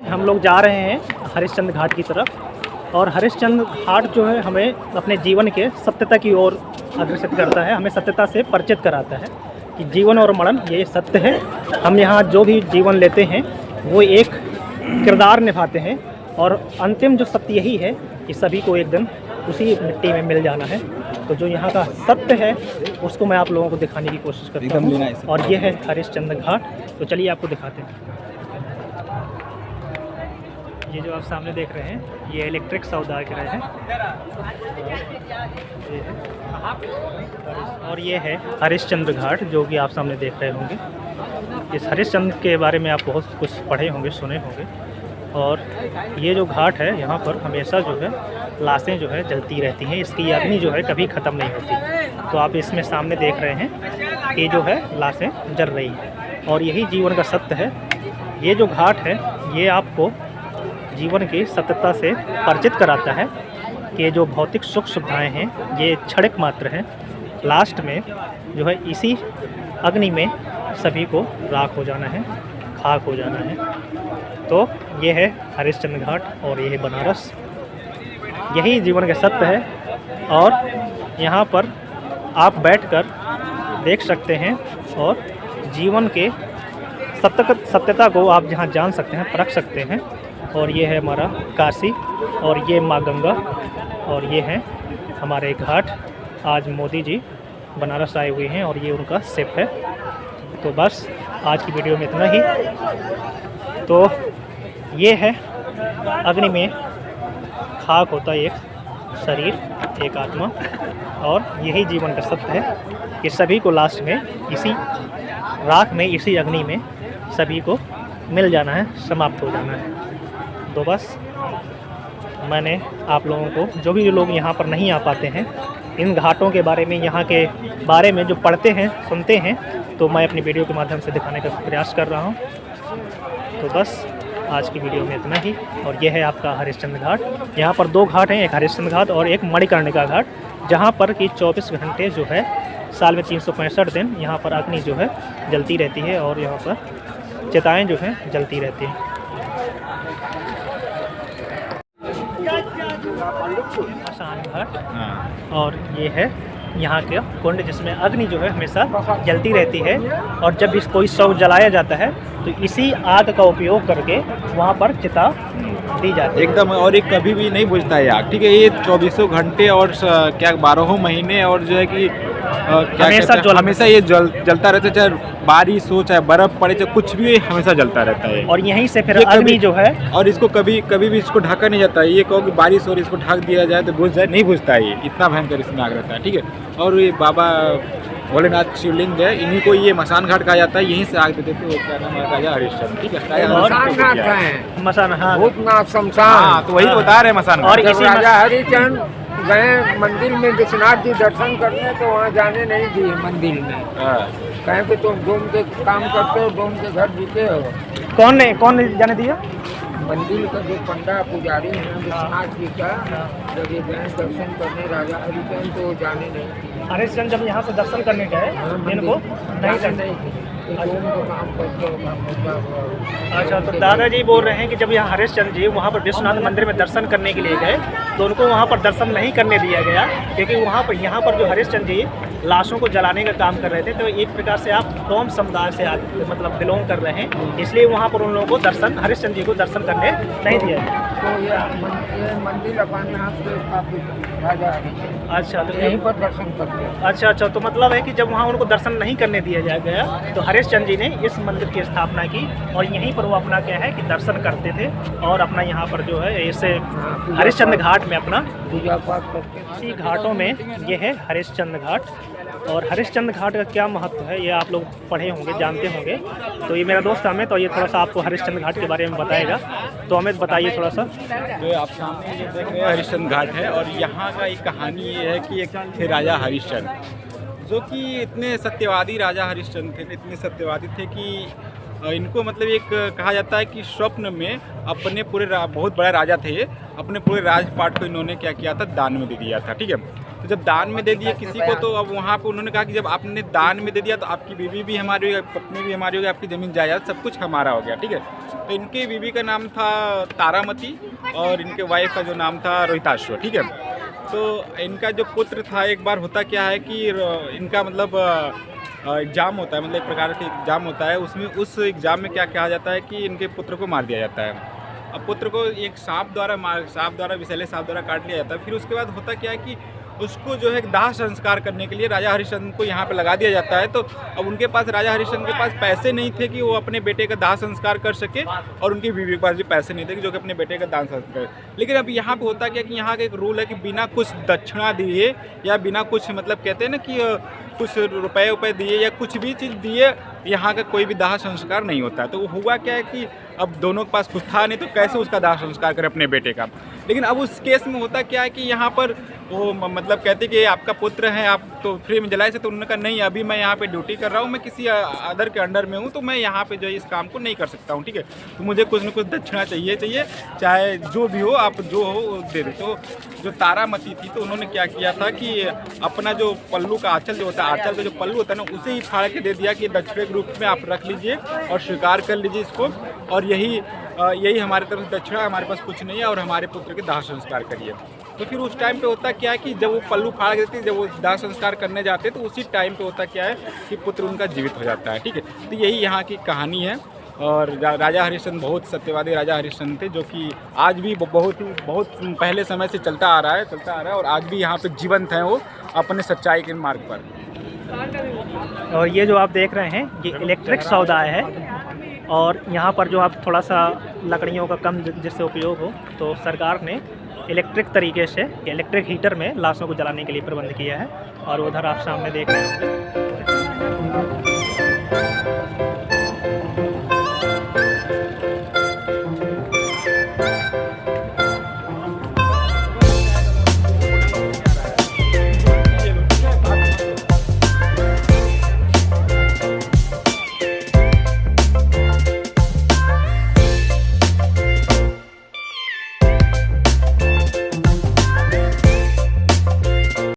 हम लोग जा रहे हैं हरिश्चंद्र घाट की तरफ और हरिश्चंद्र घाट जो है हमें अपने जीवन के सत्यता की ओर अग्रसर करता है, हमें सत्यता से परिचित कराता है कि जीवन और मरण ये सत्य है। हम यहाँ जो भी जीवन लेते हैं वो एक किरदार निभाते हैं और अंतिम जो सत्य यही है कि सभी को एक दिन उसी मिट्टी में मिल जाना है। तो जो यहाँ का सत्य है उसको मैं आप लोगों को दिखाने की कोशिश करता हूँ और ये है हरिश्चंद्र घाट। तो चलिए आपको दिखाते हैं। ये जो आप सामने देख रहे हैं ये इलेक्ट्रिक सौदागर है और ये है हरिश्चंद्र घाट जो कि आप सामने देख रहे होंगे। इस हरिश्चंद्र के बारे में आप बहुत कुछ पढ़े होंगे, सुने होंगे। और ये जो घाट है यहाँ पर हमेशा जो है लाशें जो है जलती रहती हैं, इसकी अग्नि जो है कभी ख़त्म नहीं होती। तो आप इसमें सामने देख रहे हैं कि जो है लाशें जल रही हैं और यही जीवन का सत्य है। ये जो घाट है ये आपको जीवन की सत्यता से परिचित कराता है कि जो भौतिक सुख सुविधाएँ हैं ये क्षणिक मात्र हैं। लास्ट में जो है इसी अग्नि में सभी को राख हो जाना है, खाक हो जाना है। तो ये है हरिश्चंद्र घाट और ये है बनारस, यही जीवन का सत्य है। और यहाँ पर आप बैठकर देख सकते हैं और जीवन के सत्यता को आप जहाँ जान सकते हैं, परख सकते हैं। और ये है हमारा काशी और ये माँ गंगा और ये हैं हमारे घाट। आज मोदी जी बनारस आए हुए हैं और ये उनका शिप है। तो बस आज की वीडियो में इतना ही। तो ये है अग्नि में खाक होता है एक शरीर, एक आत्मा, और यही जीवन का सत्य है कि सभी को लास्ट में इसी राख में, इसी अग्नि में सभी को मिल जाना है, समाप्त हो जाना है। तो बस मैंने आप लोगों को, जो भी लोग यहाँ पर नहीं आ पाते हैं, इन घाटों के बारे में, यहाँ के बारे में जो पढ़ते हैं, सुनते हैं, तो मैं अपनी वीडियो के माध्यम से दिखाने का प्रयास कर रहा हूँ। तो बस आज की वीडियो में इतना ही। और यह है आपका हरिश्चंद्र घाट। यहाँ पर दो घाट हैं, एक हरिश्चंद्र घाट और एक मणिकर्णिका घाट, जहाँ पर कि 24 घंटे जो है साल में 365 दिन यहाँ पर अग्नि जो है जलती रहती है और यहाँ पर चिताएँ जो हैं जलती रहती हैं। आसान घाट और ये है यहाँ के कुंड जिसमें अग्नि जो है हमेशा जलती रहती है और जब इस कोई शव जलाया जाता है तो इसी आग का उपयोग करके वहाँ पर चिता दी जाती है एकदम। और ये कभी भी नहीं बुझता है आग, ठीक है। ये 24 घंटे और क्या 12 महीने और जो है कि हमेशा ये जलता रहता है, चाहे बारिश हो, चाहे बर्फ पड़े, चाहे कुछ भी, हमेशा जलता रहता है। और यहीं से फिर अग्नि जो है, और इसको कभी भी इसको ढका नहीं जाता है। ये कहो कि बारिश और इसको ढक दिया जाए तो बुझ जाए, नहीं बुझता है। ये इतना भयंकर इसमें आग रहता है, ठीक है। और ये बाबा भोलेनाथ शिवलिंग है, इन्हीं को ये मसान घाट कहा जाता है। यहीं से आग देते थे, क्या नाम है, राजा हरिश्चंद्र, ठीक है। मसान, हाँ, भूतनाथ शमशान, तो वही तो बता रहे मसान। और इसी राजा हरिश्चंद्र गए मंदिर में विश्वनाथ जी दर्शन करने, तो वहाँ जाने नहीं दिए मंदिर में। कहें कि तुम डोम के काम करते हो, डोम के घर जीते हो। कौन जाने दिया? मंदिर का जो पंडा पुजारी है विश्वनाथ जी का, जब ये गए दर्शन करने राजा हरिश्चंद्र, तो जाने नहीं दिए। हरिश्चंद्र जब यहाँ से दर्शन करने गए इनको नहीं करने। अच्छा, तो दादाजी बोल रहे हैं कि जब यहाँ हरिश्चंद्र जी वहाँ पर विश्वनाथ मंदिर में दर्शन करने के लिए गए तो उनको वहाँ पर दर्शन नहीं करने दिया गया, क्योंकि वहाँ पर यहाँ पर जो हरिश्चंद्र जी लाशों को जलाने का काम कर रहे थे। तो एक प्रकार से आप कौम समुदाय से मतलब बिलोंग कर रहे हैं, इसलिए वहाँ पर उन लोगों को दर्शन, हरिश्चंद्र जी को दर्शन करने नहीं दिया गया। तो ये मंदिर अपन यहाँ पे काफी राजा हरिश्चंद्र, अच्छा, तो यहीं पर दर्शन करते हैं। अच्छा, तो मतलब है कि जब वहाँ उनको दर्शन नहीं करने दिया गया तो हरिश्चंद्र जी ने इस मंदिर की स्थापना की और यहीं पर वो अपना क्या है कि दर्शन करते थे और अपना यहाँ पर जो है इसे हरिश्चंद्र घाट में अपना पूजा पाठ करते। इसी घाटों में ये है हरिश्चंद्र घाट। और हरिश्चंद्र घाट का क्या महत्व है ये आप लोग पढ़े होंगे, जानते होंगे। तो ये मेरा दोस्त अमित, और ये थोड़ा सा आपको हरिश्चंद्र घाट के बारे में बताएगा। तो अमित बताइए थोड़ा सा। तो आप सामने ये देख रहे हैं हरिश्चंद्र घाट है और यहाँ का एक कहानी ये है कि एक थे राजा हरिश्चंद्र, जो कि इतने सत्यवादी राजा हरिश्चंद्र थे, इतने सत्यवादी थे कि इनको मतलब एक कहा जाता है कि स्वप्न में अपने पूरे बहुत बड़ा राजा थे, अपने पूरे राजपाट को इन्होंने क्या किया था, दान में दे दिया था, ठीक है। तो जब दान में दे दिए किसी को, तो अब वहाँ पे उन्होंने कहा कि जब आपने दान में दे दिया तो आपकी बीवी भी हमारी होगी, पत्नी भी हमारी होगी, आपकी ज़मीन जायदाद सब कुछ हमारा हो गया, ठीक है। तो इनकी बीवी का नाम था तारामती और इनके वाइफ का जो नाम था रोहिताश्व, ठीक है। तो इनका जो पुत्र था, एक बार होता क्या है कि इनका मतलब एग्ज़ाम होता है, मतलब एक प्रकार से एग्ज़ाम होता है, उसमें उस एग्ज़ाम में क्या कहा जाता है कि इनके पुत्र को मार दिया जाता है। अब पुत्र को एक सांप द्वारा विषैले सांप द्वारा काट लिया जाता है। फिर उसके बाद होता क्या है कि उसको जो है दाह संस्कार करने के लिए राजा हरिश्चंद्र को यहाँ पे लगा दिया जाता है। तो अब उनके पास, राजा हरिश्चंद्र के पास पैसे नहीं थे कि वो अपने बेटे का दाह संस्कार कर सके, और उनकी बीवी के पास भी पैसे नहीं थे कि जो कि अपने बेटे का दाह संस्कार करे। लेकिन अब यहाँ पे होता क्या कि यहाँ का एक रूल है कि बिना कुछ दक्षिणा दिए या बिना कुछ मतलब कहते हैं ना कि कुछ रुपए दिए या कुछ भी चीज़ दिए यहाँ का कोई भी दाह संस्कार नहीं होता है। तो वो हुआ क्या है कि अब दोनों के पास कुछ था नहीं, तो कैसे उसका दाह संस्कार करें अपने बेटे का। लेकिन अब उस केस में होता क्या है कि यहाँ पर वो मतलब कहते कि आपका पुत्र है, आप तो फ्री में जलाए से, तो उन्होंने कहा नहीं, अभी मैं यहाँ पे ड्यूटी कर रहा हूँ, मैं किसी अदर के अंडर में हूँ, तो मैं यहाँ पे जो है इस काम को नहीं कर सकता हूँ, ठीक है। तो मुझे कुछ न कुछ दक्षिणा चाहिए, चाहे जो भी हो, आप जो हो दे दे। तो जो तारामती थी, तो उन्होंने क्या किया था कि अपना जो पल्लू का आंचल जो होता है, आंचल का जो पल्लू होता है ना, उसे ही फाड़ के दे दिया कि दक्षिणे के रूप में आप रख लीजिए और स्वीकार कर लीजिए इसको, और यही हमारी तरफ से दक्षिणा, हमारे पास कुछ नहीं है, और हमारे पुत्र के दाह संस्कार करिए। तो फिर उस टाइम पे होता क्या है कि जब वो पल्लू फाड़ देते, जब वो दाह संस्कार करने जाते, तो उसी टाइम पे होता क्या है कि पुत्र उनका जीवित हो जाता है, ठीक है। तो यही यहाँ की कहानी है। और राजा हरिश्चंद्र बहुत सत्यवादी राजा हरिश्चंद्र थे, जो कि आज भी बहुत पहले समय से चलता आ रहा है, और आज भी यहाँ पे जीवंत हैं वो अपने सच्चाई के मार्ग पर। और ये जो आप देख रहे हैं, ये इलेक्ट्रिक समुदाय है, और यहाँ पर जो आप थोड़ा सा लकड़ियों का कम जिससे उपयोग हो, तो सरकार ने इलेक्ट्रिक तरीके से इलेक्ट्रिक हीटर में लाशों को जलाने के लिए प्रबंध किया है। और उधर आप सामने देख रहे हैं